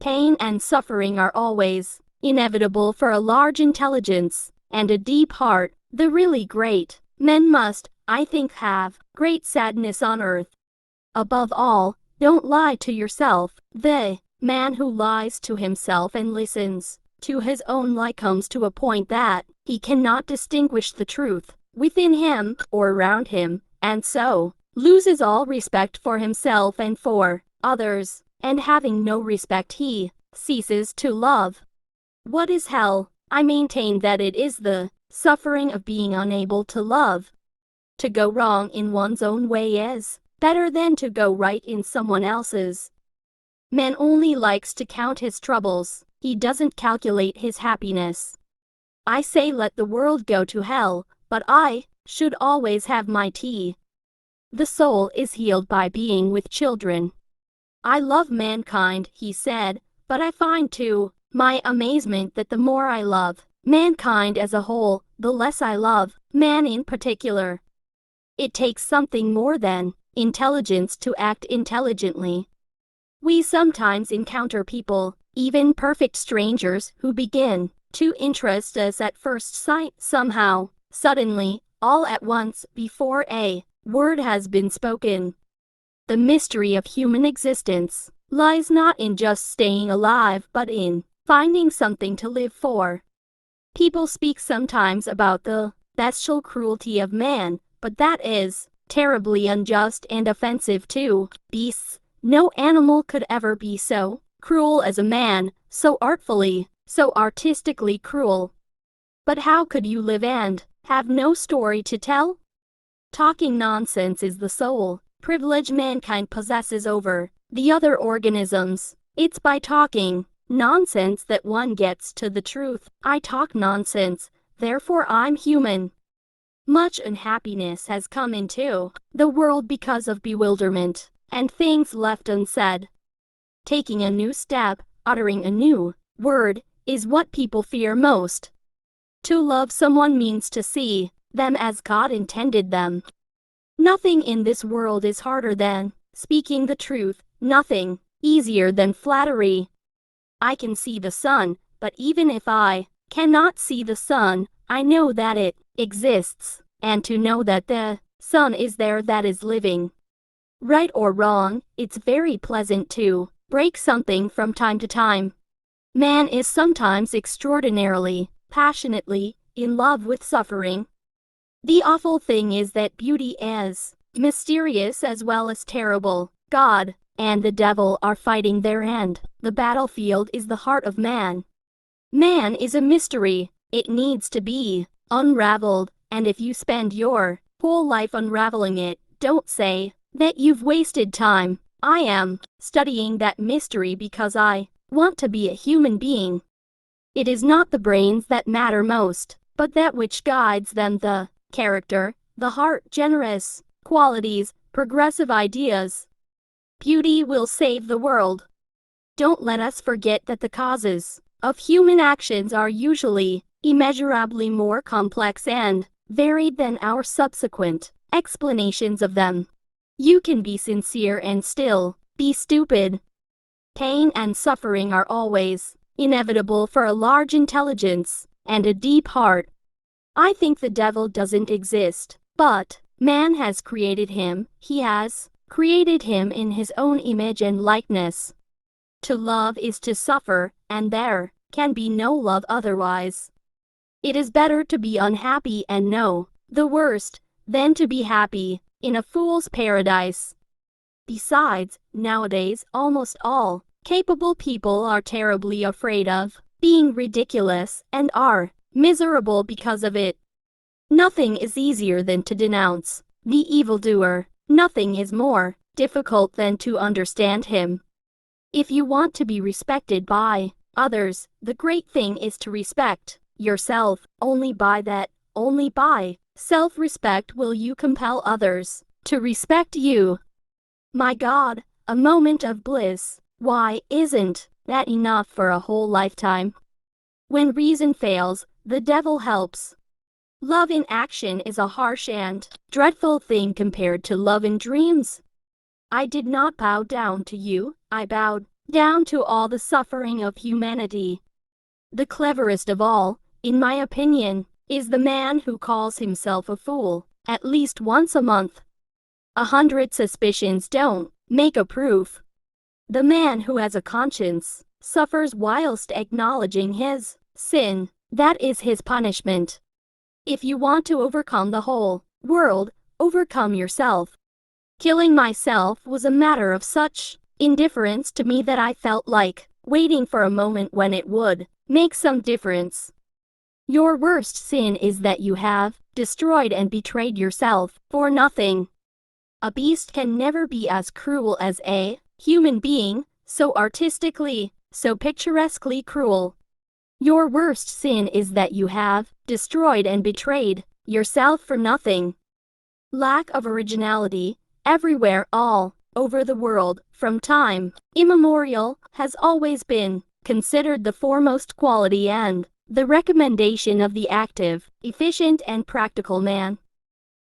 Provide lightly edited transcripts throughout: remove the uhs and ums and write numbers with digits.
Pain and suffering are always inevitable for a large intelligence and a deep heart. The really great men must, I think, have great sadness on earth. Above all, don't lie to yourself. The man who lies to himself and listens to his own lie comes to a point that he cannot distinguish the truth within him or around him, and so loses all respect for himself and for others, and having no respect he ceases to love. What is hell? I maintain that it is the suffering of being unable to love. To go wrong in one's own way is better than to go right in someone else's. Man only likes to count his troubles, he doesn't calculate his happiness. I say let the world go to hell, but I should always have my tea. The soul is healed by being with children. I love mankind, he said, but I find to my amazement that the more I love mankind as a whole, the less I love man in particular. It takes something more than intelligence to act intelligently. We sometimes encounter people, even perfect strangers, who begin to interest us at first sight somehow, suddenly, all at once, before a word has been spoken. The mystery of human existence lies not in just staying alive but in finding something to live for. People speak sometimes about the bestial cruelty of man, but that is terribly unjust and offensive to beasts. No animal could ever be so cruel as a man, so artfully, so artistically cruel. But how could you live and have no story to tell? Talking nonsense is the sole privilege mankind possesses over the other organisms. It's by talking nonsense that one gets to the truth. I talk nonsense, therefore I'm human. Much unhappiness has come into the world because of bewilderment and things left unsaid. Taking a new step, uttering a new word, is what people fear most. To love someone means to see them as God intended them. Nothing in this world is harder than speaking the truth, nothing easier than flattery. I can see the sun, but even if I cannot see the sun, I know that it exists, and to know that the sun is there, that is living. Right or wrong, it's very pleasant to break something from time to time. Man is sometimes extraordinarily, passionately, in love with suffering. The awful thing is that beauty is mysterious as well as terrible. God and the devil are fighting there, and the battlefield is the heart of man. Man is a mystery. It needs to be unraveled, and if you spend your whole life unraveling it, don't say that you've wasted time. I am studying that mystery because I want to be a human being. It is not the brains that matter most, but that which guides them, the character, the heart, generous qualities, progressive ideas. Beauty will save the world. Don't let us forget that the causes of human actions are usually immeasurably more complex and varied than our subsequent explanations of them. You can be sincere and still be stupid. Pain and suffering are always inevitable for a large intelligence and a deep heart. I think the devil doesn't exist, but man has created him. He has created him in his own image and likeness. To love is to suffer, and there can be no love otherwise. It is better to be unhappy and know the worst than to be happy in a fool's paradise. Besides, nowadays almost all capable people are terribly afraid of being ridiculous and are miserable because of it. Nothing is easier than to denounce the evildoer. Nothing is more difficult than to understand him. If you want to be respected by others, the great thing is to respect yourself. Only by that, only by self-respect will you compel others to respect you. My God, a moment of bliss. Why isn't that enough for a whole lifetime? When reason fails, the devil helps. Love in action is a harsh and dreadful thing compared to love in dreams. I did not bow down to you, I bowed down to all the suffering of humanity. The cleverest of all, in my opinion, is the man who calls himself a fool, at least once a month. 100 suspicions don't make a proof. The man who has a conscience suffers whilst acknowledging his sin. That is his punishment. If you want to overcome the whole world, overcome yourself. Killing myself was a matter of such indifference to me that I felt like waiting for a moment when it would make some difference. Your worst sin is that you have destroyed and betrayed yourself for nothing. A beast can never be as cruel as a human being, so artistically, so picturesquely cruel. Your worst sin is that you have destroyed and betrayed yourself for nothing. Lack of originality, everywhere all over the world, from time immemorial, has always been considered the foremost quality and the recommendation of the active, efficient and practical man.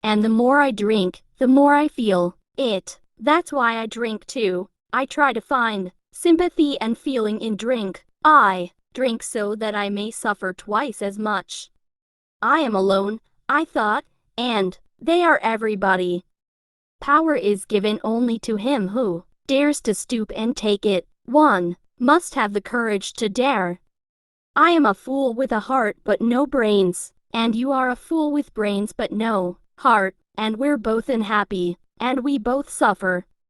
And the more I drink, the more I feel it. That's why I drink too. I try to find sympathy and feeling in drink. I drink so that I may suffer twice as much. I am alone, I thought, and they are everybody. Power is given only to him who dares to stoop and take it. One must have the courage to dare. I am a fool with a heart but no brains, and you are a fool with brains but no heart, and we're both unhappy, and we both suffer.